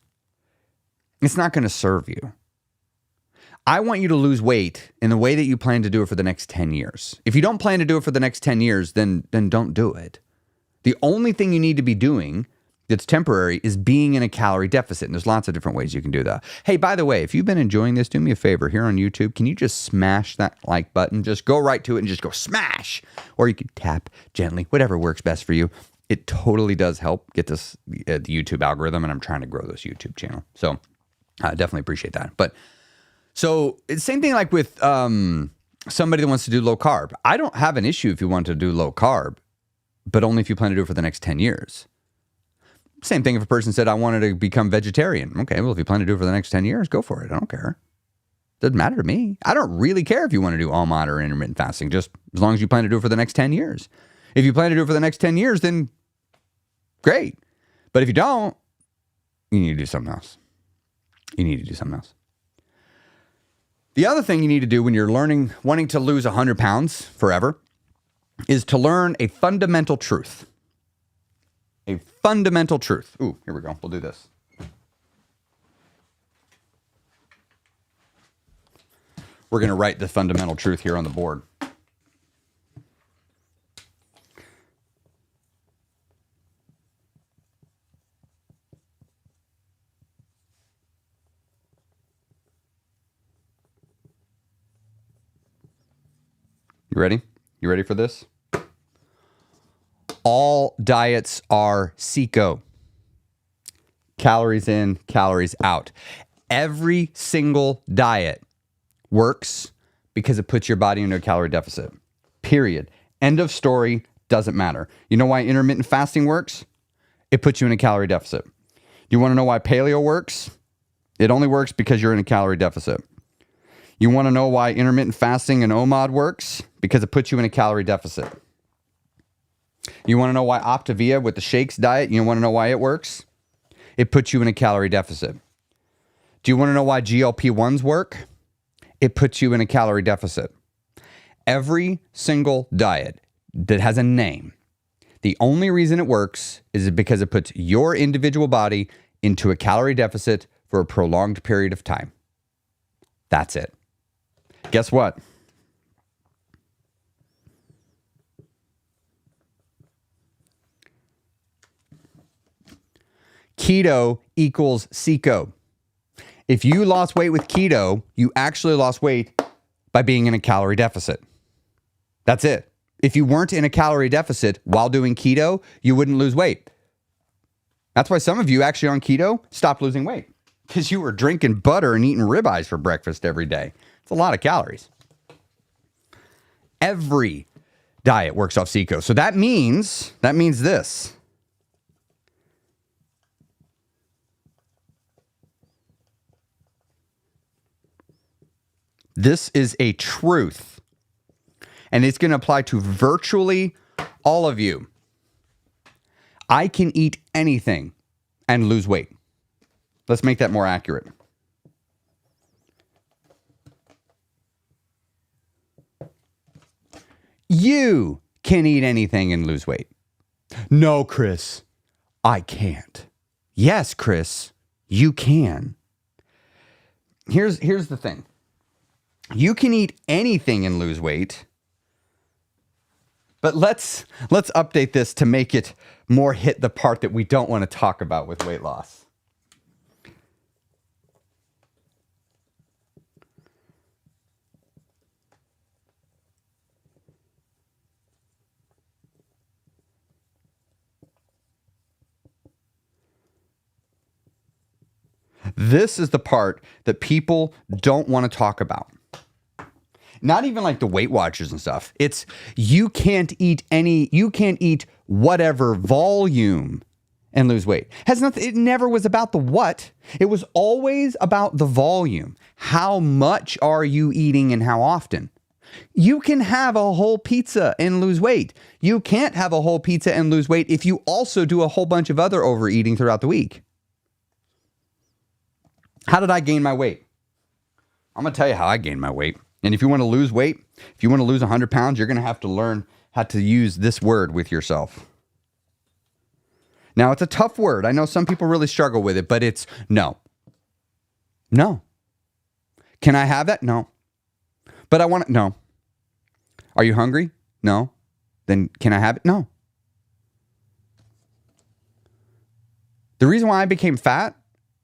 it's not going to serve you. I want you to lose weight in the way that you plan to do it for the next 10 years. If you don't plan to do it for the next 10 years, then don't do it. The only thing you need to be doing that's temporary is being in a calorie deficit. And there's lots of different ways you can do that. Hey, by the way, if you've been enjoying this, do me a favor here on YouTube. Can you just smash that like button? Just go right to it and just go smash. Or you could tap gently, whatever works best for you. It totally does help get this the YouTube algorithm, and I'm trying to grow this YouTube channel. So I definitely appreciate that. But so it's same thing like with somebody that wants to do low carb. I don't have an issue if you want to do low carb, but only if you plan to do it for the next 10 years. Same thing if a person said, I wanted to become vegetarian. Okay, well, if you plan to do it for the next 10 years, go for it. I don't care. Doesn't matter to me. I don't really care if you want to do OMAD or intermittent fasting, just as long as you plan to do it for the next 10 years. If you plan to do it for the next 10 years, then Great. But if you don't, you need to do something else. You need to do something else. The other thing you need to do when you're wanting to lose 100 pounds forever is to learn a fundamental truth. A fundamental truth. Ooh, here we go. We'll do this. We're going to write the fundamental truth here on the board. You ready? You ready for this? All diets are CICO. Calories in, calories out. Every single diet works because it puts your body into a calorie deficit. Period. End of story. Doesn't matter. You know why intermittent fasting works? It puts you in a calorie deficit. You want to know why paleo works? It only works because you're in a calorie deficit. You want to know why intermittent fasting and OMAD works? Because it puts you in a calorie deficit. You want to know why Optavia with the shakes diet, you want to know why it works? It puts you in a calorie deficit. Do you want to know why GLP-1s work? It puts you in a calorie deficit. Every single diet that has a name, the only reason it works is because it puts your individual body into a calorie deficit for a prolonged period of time. That's it. Guess what? Keto equals CICO. If you lost weight with keto, you actually lost weight by being in a calorie deficit. That's it. If you weren't in a calorie deficit while doing keto, you wouldn't lose weight. That's why some of you actually on keto stopped losing weight, because you were drinking butter and eating ribeyes for breakfast every day. It's a lot of calories. Every diet works off CICO. So that means this. This is a truth, and it's going to apply to virtually all of you. I can eat anything and lose weight. Let's make that more accurate. You can eat anything and lose weight. No, Chris, I can't. Yes, Chris, you can. Here's the thing. You can eat anything and lose weight, but let's update this to make it more hit the part that we don't want to talk about with weight loss. This is the part that people don't want to talk about. Not even like the Weight Watchers and stuff. It's you can't eat whatever volume and lose weight. It never was about the what. It was always about the volume. How much are you eating and how often? You can have a whole pizza and lose weight. You can't have a whole pizza and lose weight if you also do a whole bunch of other overeating throughout the week. How did I gain my weight? I'm going to tell you how I gained my weight. And if you want to lose weight, if you want to lose 100 pounds, you're going to have to learn how to use this word with yourself. Now, it's a tough word. I know some people really struggle with it, but it's no. No. Can I have that? No. But I want it? No. Are you hungry? No. Then can I have it? No. The reason why I became fat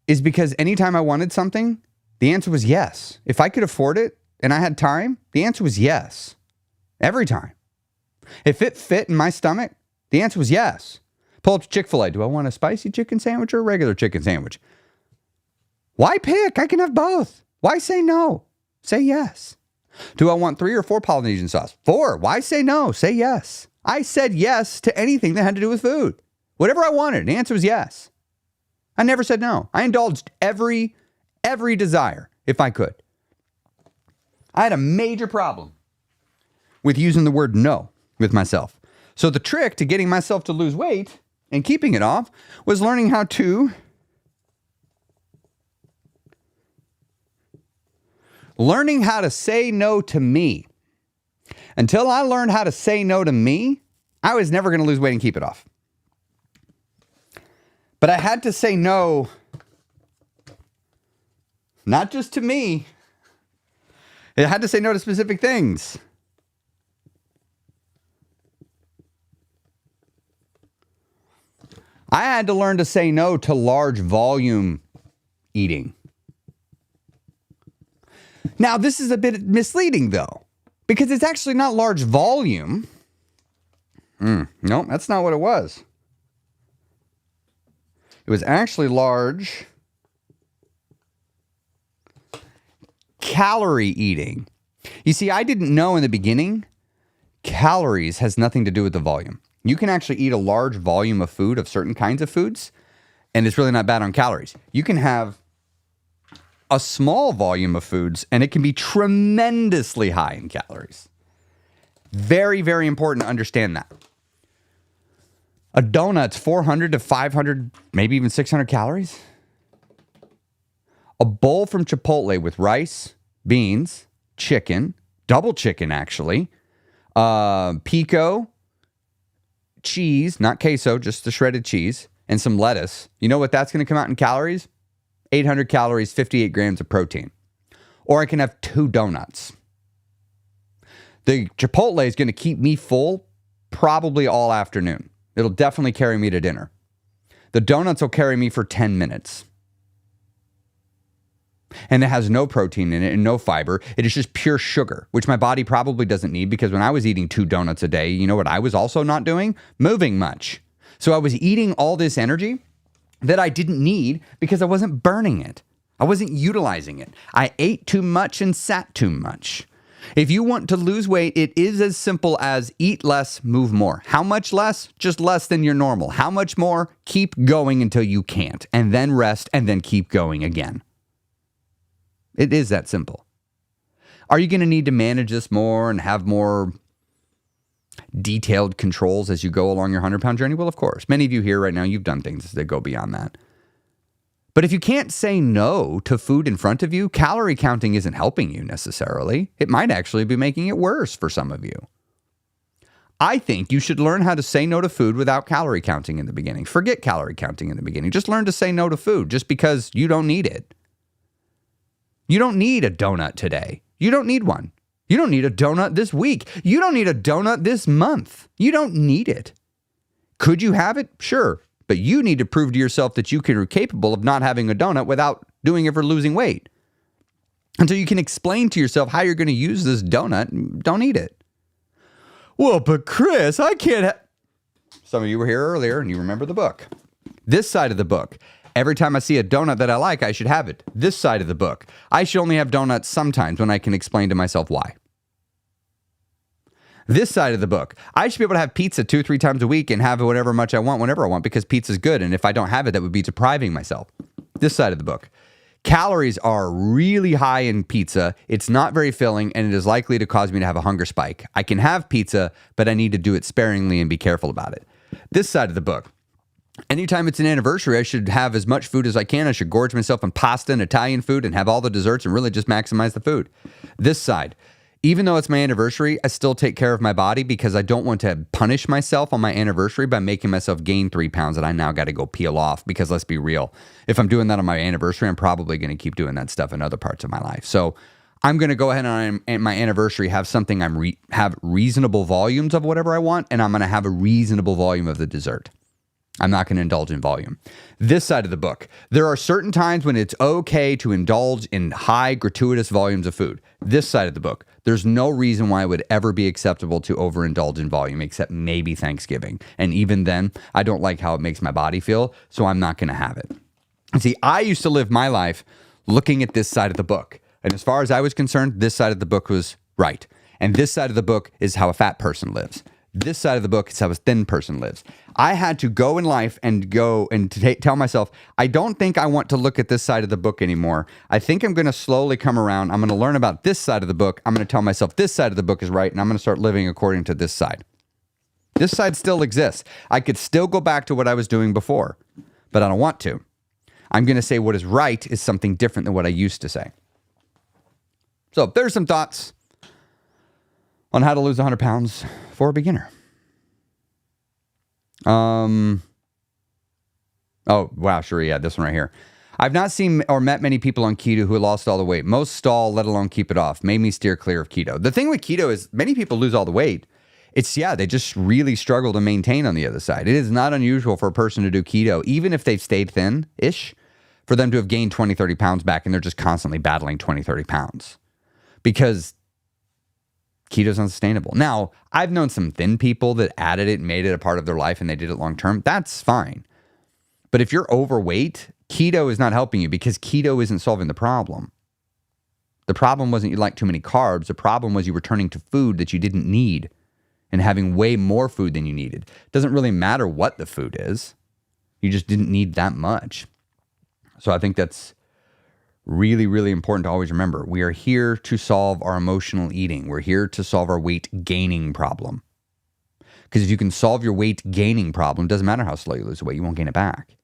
is because anytime I wanted something, the answer was yes. If I could afford it, and I had time, the answer was yes. Every time. If it fit in my stomach, the answer was yes. Pull up to Chick-fil-A. Do I want a spicy chicken sandwich or a regular chicken sandwich? Why pick? I can have both. Why say no? Say yes. Do I want 3 or 4 Polynesian sauce? 4. Why say no? Say yes. I said yes to anything that had to do with food. Whatever I wanted, the answer was yes. I never said no. I indulged every desire if I could. I had a major problem with using the word no with myself. So the trick to getting myself to lose weight And keeping it off was learning how to say no to me. Until I learned how to say no to me, I was never going to lose weight and keep it off. But I had to say no, not just to me. I had to say no to specific things. I had to learn to say no to large volume eating. Now, this is a bit misleading, though, because it's actually not large volume. No, that's not what it was. It was actually large calorie eating. You see, I didn't know in the beginning, calories has nothing to do with the volume. You can actually eat a large volume of food, of certain kinds of foods, and it's really not bad on calories. You can have a small volume of foods, and it can be tremendously high in calories. Very, very important to understand that. A donut's 400 to 500, maybe even 600 calories. A bowl from Chipotle with rice, beans, chicken, double chicken actually, pico, cheese, not queso, just the shredded cheese, and some lettuce. You know what that's going to come out in calories? 800 calories, 58 grams of protein. Or I can have 2 donuts. The Chipotle is going to keep me full probably all afternoon. It'll definitely carry me to dinner. The donuts will carry me for 10 minutes. And it has no protein in it and no fiber. It is just pure sugar, which my body probably doesn't need, because when I was eating 2 donuts a day, you know what I was also not doing? Moving much. So I was eating all this energy that I didn't need because I wasn't burning it. I wasn't utilizing it. I ate too much and sat too much. If you want to lose weight, it is as simple as eat less, move more. How much less? Just less than your normal. How much more? Keep going until you can't, and then rest, and then keep going again. It is that simple. Are you going to need to manage this more and have more detailed controls as you go along your 100-pound journey? Well, of course. Many of you here right now, you've done things that go beyond that. But if you can't say no to food in front of you, calorie counting isn't helping you necessarily. It might actually be making it worse for some of you. I think you should learn how to say no to food without calorie counting in the beginning. Forget calorie counting in the beginning. Just learn to say no to food just because you don't need it. You don't need a donut today. You don't need one. You don't need a donut this week. You don't need a donut this month. You don't need it. Could you have it? Sure. But you need to prove to yourself that you are capable of not having a donut without doing it for losing weight. Until you can explain to yourself how you're going to use this donut, don't eat it. Well, but Chris, I can't Some of you were here earlier and you remember the book. This side of the book. Every time I see a donut that I like, I should have it. This side of the book. I should only have donuts sometimes when I can explain to myself why. This side of the book. I should be able to have pizza 2-3 times a week and have whatever much I want whenever I want because pizza's good. And if I don't have it, that would be depriving myself. This side of the book. Calories are really high in pizza. It's not very filling and it is likely to cause me to have a hunger spike. I can have pizza, but I need to do it sparingly and be careful about it. This side of the book. Anytime it's an anniversary, I should have as much food as I can. I should gorge myself on pasta and Italian food and have all the desserts and really just maximize the food. This side, even though it's my anniversary, I still take care of my body because I don't want to punish myself on my anniversary by making myself gain 3 pounds that I now got to go peel off because let's be real. If I'm doing that on my anniversary, I'm probably going to keep doing that stuff in other parts of my life. So I'm going to go ahead and on my anniversary have something have reasonable volumes of whatever I want, and I'm going to have a reasonable volume of the dessert. I'm not going to indulge in volume. This side of the book, there are certain times when it's okay to indulge in high gratuitous volumes of food. This side of the book, there's no reason why it would ever be acceptable to overindulge in volume except maybe Thanksgiving. And even then, I don't like how it makes my body feel, so I'm not going to have it. And see, I used to live my life looking at this side of the book. And as far as I was concerned, this side of the book was right. And this side of the book is how a fat person lives. This side of the book is how a thin person lives. I had to go in life and tell myself, I don't think I want to look at this side of the book anymore. I think I'm going to slowly come around. I'm going to learn about this side of the book. I'm going to tell myself this side of the book is right, and I'm going to start living according to this side. This side still exists. I could still go back to what I was doing before, but I don't want to. I'm going to say what is right is something different than what I used to say. So there's some thoughts on how to lose 100 pounds for a beginner. Oh, wow, sure, yeah, this one right here. I've not seen or met many people on keto who lost all the weight. Most stall, let alone keep it off. Made me steer clear of keto. The thing with keto is many people lose all the weight. They just really struggle to maintain on the other side. It is not unusual for a person to do keto, even if they've stayed thin-ish, for them to have gained 20, 30 pounds back, and they're just constantly battling 20, 30 pounds because keto's unsustainable. Now, I've known some thin people that added it and made it a part of their life and they did it long term. That's fine. But if you're overweight, keto is not helping you because keto isn't solving the problem. The problem wasn't you liked too many carbs. The problem was you were turning to food that you didn't need and having way more food than you needed. It doesn't really matter what the food is. You just didn't need that much. So I think that's really, really important to always remember. We are here to solve our emotional eating. We're here to solve our weight gaining problem. Because if you can solve your weight gaining problem, it doesn't matter how slow you lose the weight, you won't gain it back.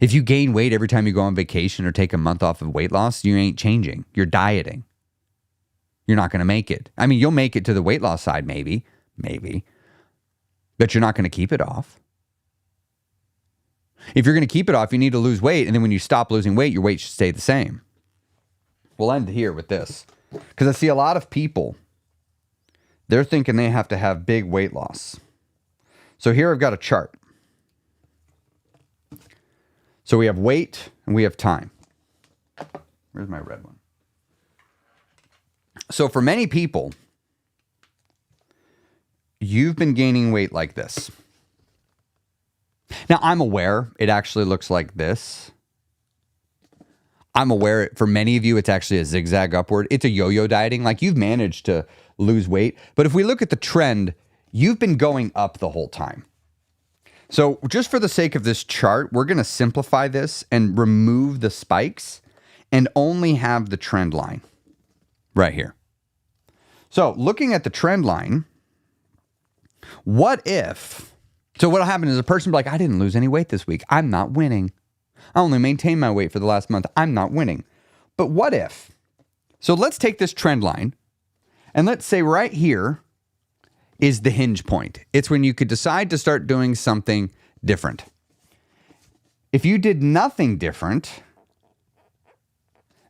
If you gain weight every time you go on vacation or take a month off of weight loss, you ain't changing. You're dieting. You're not going to make it. I mean, you'll make it to the weight loss side, maybe, but you're not going to keep it off. If you're going to keep it off, you need to lose weight. And then when you stop losing weight, your weight should stay the same. We'll end here with this. Because I see a lot of people, they're thinking they have to have big weight loss. So here I've got a chart. So we have weight and we have time. Where's my red one? So for many people, you've been gaining weight like this. Now, I'm aware it actually looks like this. I'm aware for many of you, it's actually a zigzag upward. It's a yo-yo dieting. Like you've managed to lose weight. But if we look at the trend, you've been going up the whole time. So just for the sake of this chart, we're going to simplify this and remove the spikes and only have the trend line right here. So looking at the trend line, what if... So what'll happen is a person will be like, I didn't lose any weight this week. I'm not winning. I only maintained my weight for the last month. I'm not winning. But what if? So let's take this trend line and let's say right here is the hinge point. It's when you could decide to start doing something different. If you did nothing different,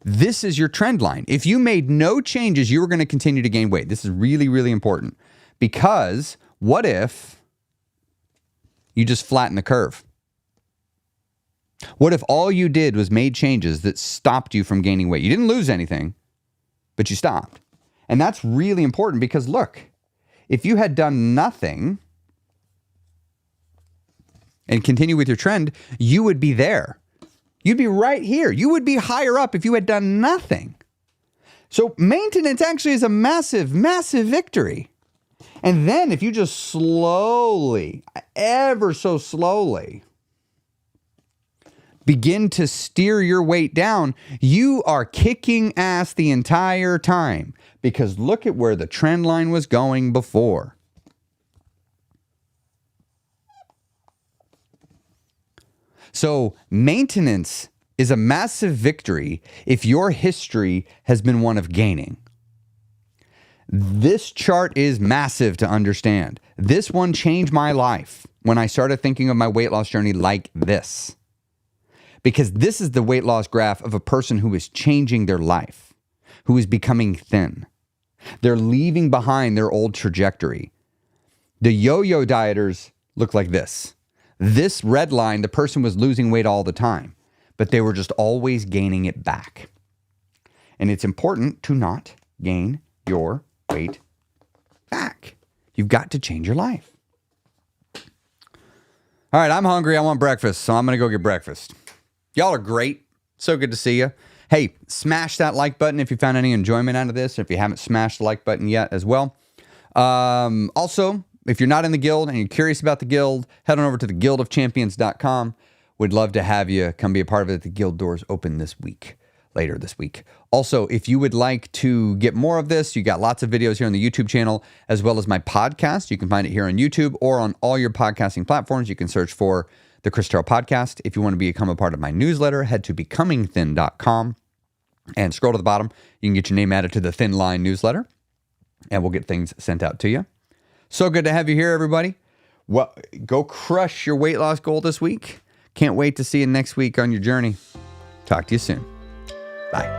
this is your trend line. If you made no changes, you were going to continue to gain weight. This is really, really important because what if you just flatten the curve? What if all you did was made changes that stopped you from gaining weight? You didn't lose anything, but you stopped. And that's really important because look, if you had done nothing and continue with your trend, you would be there. You'd be right here. You would be higher up if you had done nothing. So maintenance actually is a massive, massive victory. And then if you just slowly, ever so slowly, begin to steer your weight down, you are kicking ass the entire time because look at where the trend line was going before. So maintenance is a massive victory if your history has been one of gaining. This chart is massive to understand. This one changed my life when I started thinking of my weight loss journey like this. Because this is the weight loss graph of a person who is changing their life, who is becoming thin. They're leaving behind their old trajectory. The yo-yo dieters look like this. This red line, the person was losing weight all the time, but they were just always gaining it back. And it's important to not gain your weight back. You've got to change your life. All right, I'm hungry. I want breakfast, so I'm going to go get breakfast. Y'all are great. So good to see you. Hey, smash that like button if you found any enjoyment out of this, or if you haven't smashed the like button yet as well. Also, if you're not in the guild and you're curious about the guild, head on over to theguildofchampions.com. We'd love to have you come be a part of it. The guild doors open this week. later this week. Also, if you would like to get more of this, you got lots of videos here on the YouTube channel, as well as my podcast. You can find it here on YouTube or on all your podcasting platforms. You can search for the Chris Terrell Podcast. If you want to become a part of my newsletter, head to becomingthin.com and scroll to the bottom. You can get your name added to the Thin Line newsletter, and we'll get things sent out to you. So good to have you here, everybody. Well, go crush your weight loss goal this week. Can't wait to see you next week on your journey. Talk to you soon. Bye.